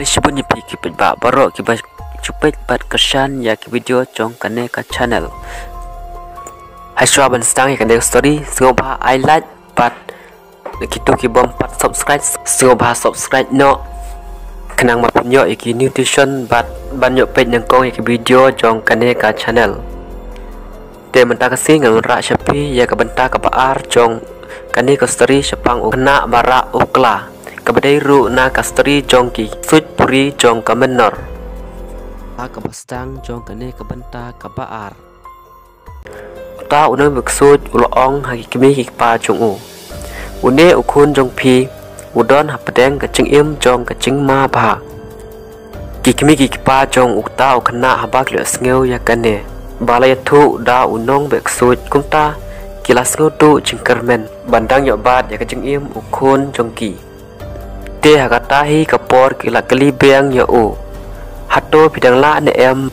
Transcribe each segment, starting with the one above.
Berisipun nyepi kipit ba barok kiba cupet bat kesan ya ki video jong kane ka channel. Hai swa ban stang ya kane story singoba highlight bat kitu ki bom pat subscribe singoba subscribe no kenang mat punyo iki nutrition bat banyo page nang kong iki video jong kane ka channel. Te menta kasih ngang ra syapi ya ka benta ka baar jong kane ka story sepang ukna bara ukla. Kabadai ru na kastri jongki suit puri jong kamenor kabastang jong kane kabenta kabaar ta unang beksud uloong hagi kimi pa jong u une ukun jong pi udon hapedeng kecing im jong kecing ma ba kimi pa jong ukta ukna habak le sngew ya kane balai thu da unong beksud kumta kilas ngutu jingkermen bandang yobat ya kecing im ukun jongki te hakatahi kapor kila kali beng ya u hato bidang la ne em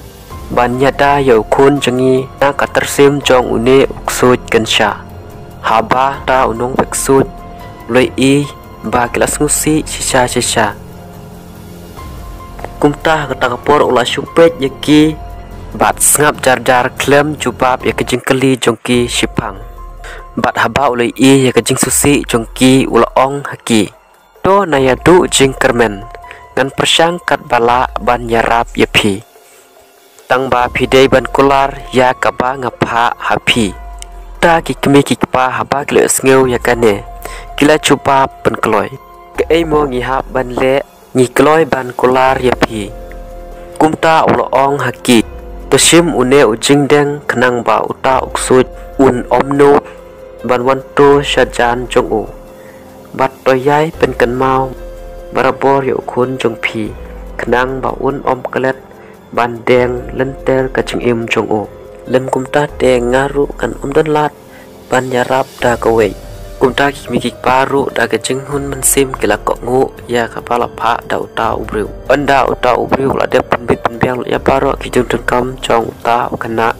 banyada ya ukun jengi na katersim jong une uksud kensha haba ta unong beksud loi i ba kilas ngusi sisa kumta kata kapor ula supet yaki bat ngap jar klem jubab ya kejing kali jongki sipang bat haba ulai i ya kejing susi jongki ula ong haki do naya du jingkermen ngan persang kat bala ban yarap yapi tang ba pidei ban kular ya kaba ngapa hapi ta ki kemi ki pa haba kle sngew ya kane kila chupa pen kloy ke ei mo ngi hap ban le ngi kloy ban kular yapi kumta ulo ong haki tosim une ujing deng kenang ba uta uksud un omno ban wanto syajan jong u bat toyai pen kan mau barabor yo kun jong pi kenang ba un om kelet ban deng lenter kacing im jong o lem kumta deng ngaru kan don lat ban yarap da kowe kumta ki mikik paru da kacing hun mensim kila kok ngu ya kapala pha da uta ubriu anda uta ubriu la de pembit pembiang ya paro ki jong kam jong uta kana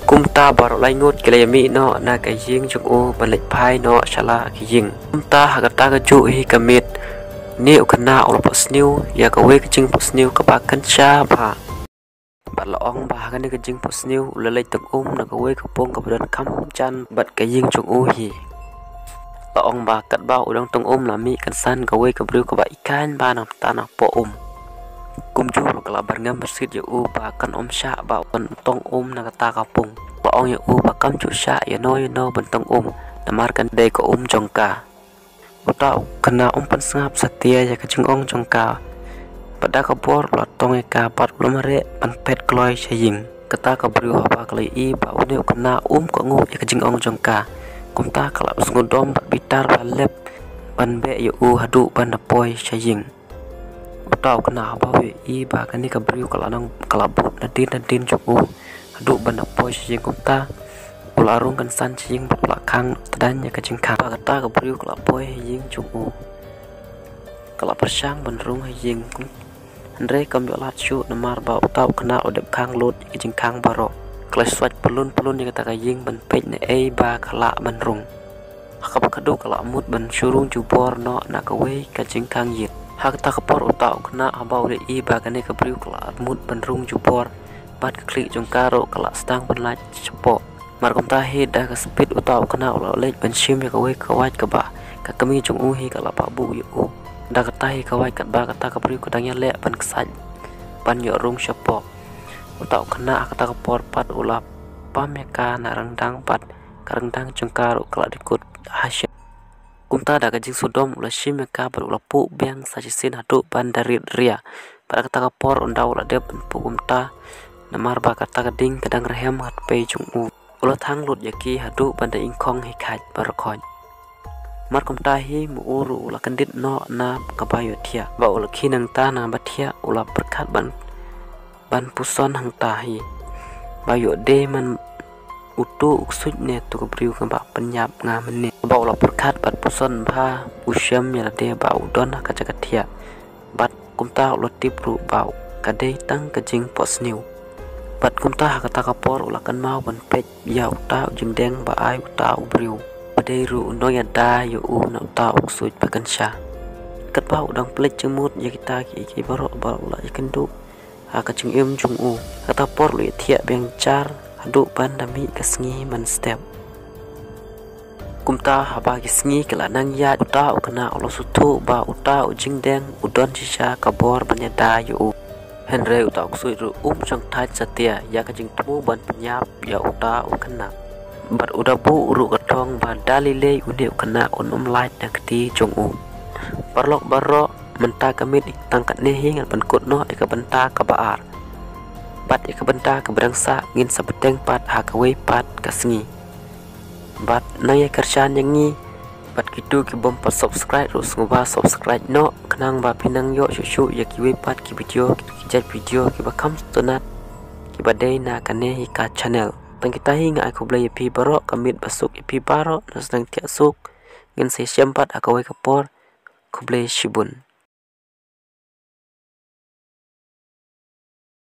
kumta baru laingut kila yami no na ka ying jung u balik pai no shala ki ying kumta hakata ka ju hi kamit ni ukana ol posniu ya ka we kajing posniu ka ba kan cha ba la ong ba ka ni kajing posniu lalai tung na ka we ka pong ka budan kam chan bat ka ying jung u hi la ong ba kat ba udang tung la mi kan san ka we ka bru ka ba ikan ba na tanah po kumju kala barngam bersit ya u ba kan sha ba on tong na kata kapung ba ong ya u ba kam chu sha ya no bentong namar kan dei ko jongka uta kena pan sngap satia ya kajing ong jongka pada kapor la tong ka pat lumare pan pet kloy saying kata ka bru ba klai i ba une kena ko ngu ya kajing ong jongka kumta kala sngudom bat bitar ba lep ban be ya u hadu ban poi saying tau kena apa we i ba kan ni kabriu kala nang kalabut nadin cukup aduk banda poi sing kumta ularung kan san sing belakang tadanya kacing kapa kata kabriu kala poi ying cukup kala persang benrung ying andre kam yo lat chu namar ba tau kena odep kang lut kacing kang baro kelas swat pelun yang kata ying ban pej ne ei ba kala benrung akap kadu kala mut ban surung jubor no na kawe kacing kang yit hak tak kapor utau kena abau le i bagane kabriu kala mut benrung jupor bat klik jong karo kala stang penlaj cepo markom tahi dah ka speed utau kena ulah lej bensim ya kawe kawat ka ba ka kami jong uhi kala pak bu yu dah katahi kawat kat ba kata kabriu kadangnya le ban kesaj ban yo rung cepo utau kena kata kapor pat ulah pameka na rendang pat karendang jong karo kala dikut hasyam kumta da kajing sudom ula shimeka ula pu beng sajisin hadu bandari ria pada kata kapor unda ula de pu kumta namar ba kata kading kadang rehem hat pe jung u ula thang lut yaki hadu banda ingkong hikat barakon mar kumta hi mu uru ula kendit no na kabayo thia ba ula kinang ta na bathia ula berkat ban puson hang tahi bayo de man utu uksud ne tu kabriu ka ba penyap ngamen ne ba ula perkat bat puson ba usyam ya de ba udon ka jagatia bat kumta ula tipru ba kadai tang kajing posniu bat kumta kata kapor ula kan mau ban pej ya uta jing deng ba ai uta ubriu badai ru no ya da yu u na uta uksud pa kansha kat bau dang pelit jemut ya kita ki barok ulah ya kenduk kacing jung u kata por lu tiak beng car aduk pan dami kesngi man step kumta haba kisngi kala nang ya uta ukena olo sutu ba uta ujing deng udon sisa kabor banyada yu Henry uta uksui ru chang thai satia ya kajing temu ban penyap ya uta ukena bat udabu uru katong ba dalile ude ukena light na keti jong u parlok barok menta kamit tangkat nehi ngan penkut no ika benta kabaar bat ika benta keberangsa ngin sabeteng pat hakawe pat kasngi bat naya kerjaan yang ni bat gitu ki bom pat subscribe terus ngoba subscribe no kenang ba pinang yo shushu ya ki pat ki video ki jat video ki bakam stunat ki badai na kane ka channel tang kita hinga aku blay pi barok kamit basuk pi barok nas nang tiak suk ngin se syampat akawe kapor ku blay shibun